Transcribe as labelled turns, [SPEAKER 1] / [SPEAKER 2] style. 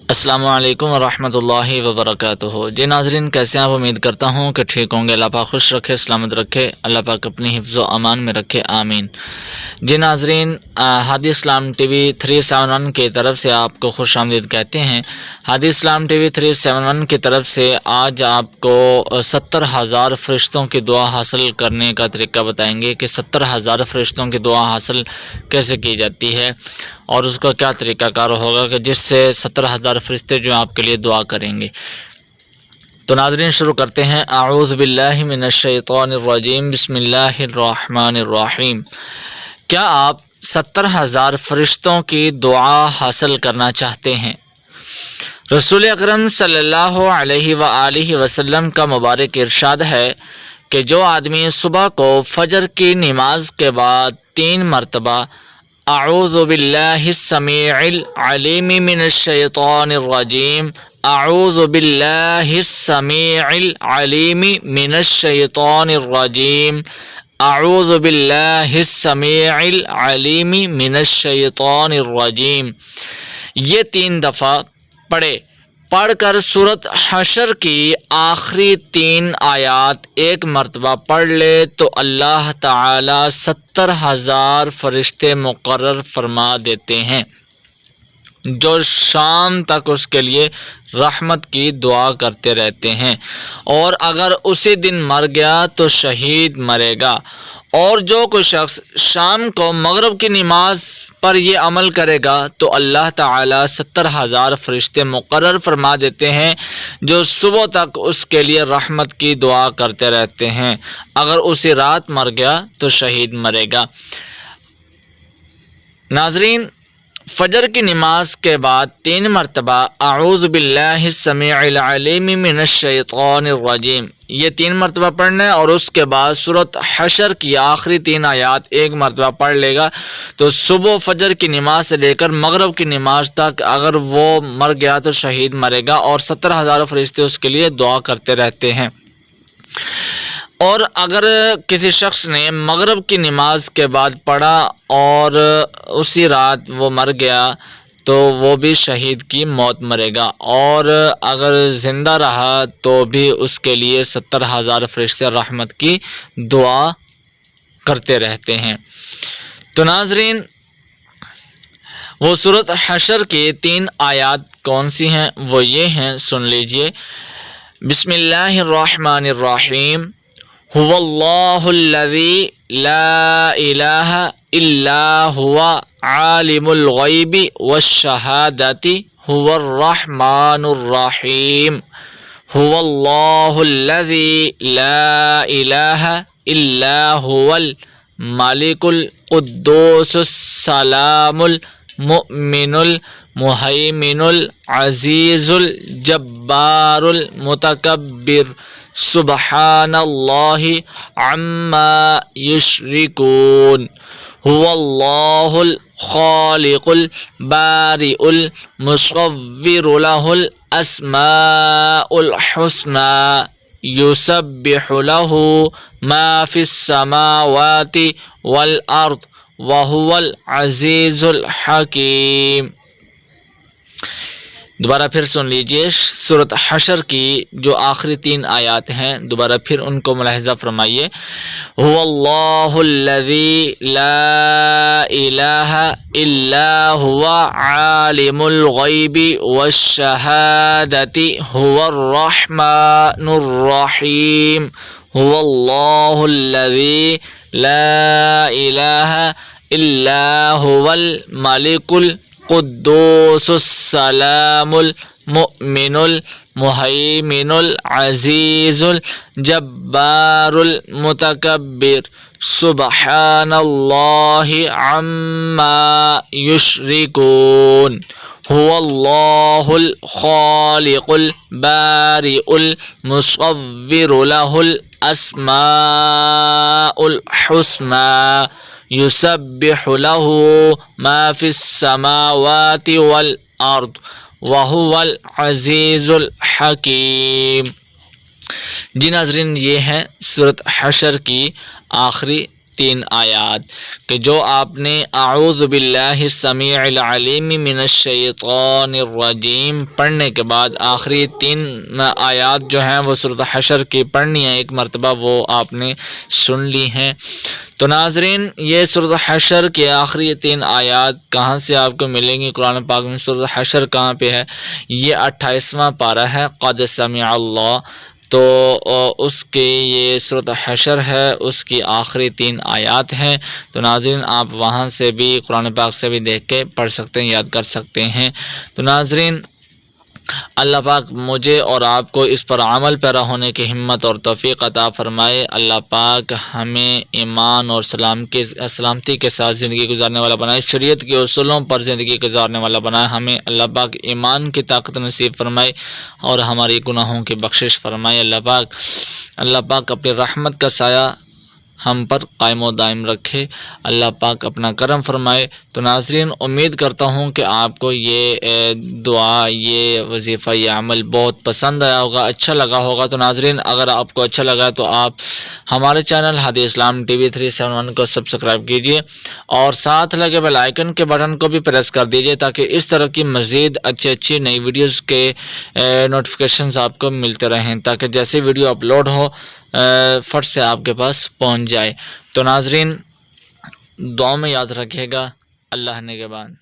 [SPEAKER 1] السلام علیکم ورحمۃ اللہ وبرکاتہ۔ جی ناظرین، کیسے ہیں آپ؟ امید کرتا ہوں کہ ٹھیک ہوں گے۔ اللہ پاک خوش رکھے، سلامت رکھے، اللہ پاک اپنی حفظ و امان میں رکھے، آمین۔ جی ناظرین، ہادی اسلام ٹی وی 371 کی طرف سے آپ کو خوش آمدید کہتے ہیں۔ ہادی اسلام ٹی وی 371 کی طرف سے آج آپ کو 70,000 فرشتوں کی دعا حاصل کرنے کا طریقہ بتائیں گے کہ 70,000 فرشتوں کی دعا حاصل کیسے کی جاتی ہے اور اس کا کیا طریقہ کار ہوگا کہ جس سے 70,000 فرشتے جو آپ کے لیے دعا کریں گے۔ تو ناظرین، شروع کرتے ہیں۔ اعوذ باللہ من الشیطان الرجیم، بسم اللہ الرحمن الرحیم۔ کیا آپ 70,000 فرشتوں کی دعا حاصل کرنا چاہتے ہیں؟ رسول اکرم صلی اللہ علیہ وآلہ وسلم کا مبارک ارشاد ہے کہ جو آدمی صبح کو فجر کی نماز کے بعد 3 مرتبہ اعوذ باللہ السمیع العلیم من الشیطان الرجیم، اعوذ باللہ السمیع العلیم من الشیطان الرجیم، اعوذ باللہ السمیع العلیم من الشیطان الرجیم، یہ 3 دفعہ پڑھ کر سورۃ حشر کی آخری 3 آیات ایک مرتبہ پڑھ لے تو اللہ تعالی 70,000 فرشتے مقرر فرما دیتے ہیں جو شام تک اس کے لیے رحمت کی دعا کرتے رہتے ہیں، اور اگر اسی دن مر گیا تو شہید مرے گا۔ اور جو کوئی شخص شام کو مغرب کی نماز پر یہ عمل کرے گا تو اللہ تعالی 70,000 فرشتے مقرر فرما دیتے ہیں جو صبح تک اس کے لیے رحمت کی دعا کرتے رہتے ہیں۔ اگر اسی رات مر گیا تو شہید مرے گا۔ ناظرین، فجر کی نماز کے بعد 3 مرتبہ اعوذ باللہ السمیع العلیم من الشیطان الرجیم، یہ 3 مرتبہ پڑھنا ہے، اور اس کے بعد سورۃ حشر کی آخری 3 آیات ایک مرتبہ پڑھ لے گا تو صبح فجر کی نماز سے لے کر مغرب کی نماز تک اگر وہ مر گیا تو شہید مرے گا، اور 70,000 فرشتے اس کے لیے دعا کرتے رہتے ہیں۔ اور اگر کسی شخص نے مغرب کی نماز کے بعد پڑھا اور اسی رات وہ مر گیا تو وہ بھی شہید کی موت مرے گا، اور اگر زندہ رہا تو بھی اس کے لیے 70,000 فرشتے رحمت کی دعا کرتے رہتے ہیں۔ تو ناظرین، وہ سورۃ حشر کی 3 آیات کون سی ہیں؟ وہ یہ ہیں، سن لیجئے۔ بسم اللہ الرحمن الرحیم، هو اللہ الذی لا الہ الا هو عالم الغیب والشہادۃ هو الرحمن الرحیم، هو اللہ الذی لا الہ الا هو الملک القدوس السلام المؤمن المہیمن العزیز الجبار المتکبر، سبحان اللہ عما یشرکون، هو اللہ الخالق البارئ المصور له الاسماء الحسنى یسبح له ما فی السماوات والارض وهو العزیز الحکیم۔ دوبارہ پھر سن لیجئے، سورۃ حشر کی جو آخری 3 آیات ہیں دوبارہ پھر ان کو ملاحظہ فرمائیے۔ هو اللہ الذی لا الہ الا هو عالم الغیب والشہادۃ هو الرحمن الرحیم، هو اللہ الذی لا الہ الا هو الملک القدوس السلام المؤمن المہیمن العزیز الجبار المتکبر، سبحان اللہ عما یشرکون، هو اللہ الخالق البارئ المصور له الاسماء الحسنى یسبح له ما فی السماوات والارض وهو العزیز الحکیم۔ جی ناظرین، یہ ہیں سورۃ حشر کی آخری 3 آیات کہ جو آپ نے اعوذ باللہ السمیع العلیم من الشیطان الرجیم پڑھنے کے بعد آخری 3 آیات جو ہیں وہ سورۃ حشر کی پڑھنی ہے، ایک مرتبہ وہ آپ نے سن لی ہیں۔ تو ناظرین یہ سورۃ حشر کے آخری 3 آیات کہاں سے آپ کو ملیں گی؟ قرآن پاک میں سورۃ حشر کہاں پہ ہے؟ یہ 28واں پارہ ہے، قد سمع اللہ، تو اس کے یہ سورۃ حشر ہے، اس کی آخری 3 آیات ہیں۔ تو ناظرین آپ وہاں سے بھی قرآن پاک سے بھی دیکھ کے پڑھ سکتے ہیں، یاد کر سکتے ہیں۔ تو ناظرین اللہ پاک مجھے اور آپ کو اس پر عمل پیرا ہونے کی ہمت اور توفیق عطا فرمائے۔ اللہ پاک ہمیں ایمان اور سلامتی کے ساتھ زندگی گزارنے والا بنائے، شریعت کے اصولوں پر زندگی گزارنے والا بنائے۔ ہمیں اللہ پاک ایمان کی طاقت نصیب فرمائے اور ہماری گناہوں کی بخشش فرمائے۔ اللہ پاک اپنی رحمت کا سایہ ہم پر قائم و دائم رکھے، اللہ پاک اپنا کرم فرمائے۔ تو ناظرین امید کرتا ہوں کہ آپ کو یہ دعا، یہ وظیفہ، یہ عمل بہت پسند آیا ہوگا، اچھا لگا ہوگا۔ تو ناظرین اگر آپ کو اچھا لگا تو آپ ہمارے چینل ہادی اسلام ٹی وی 371 کو سبسکرائب کیجیے اور ساتھ لگے بیل آئیکن کے بٹن کو بھی پریس کر دیجیے تاکہ اس طرح کی مزید اچھی نئی ویڈیوز کے نوٹیفیکیشنز آپ کو ملتے رہیں، تاکہ جیسے ویڈیو اپلوڈ ہو فٹ سے آپ کے پاس پہنچ جائے۔ تو ناظرین دعاؤں میں یاد رکھیے گا۔ اللہ نگہبان۔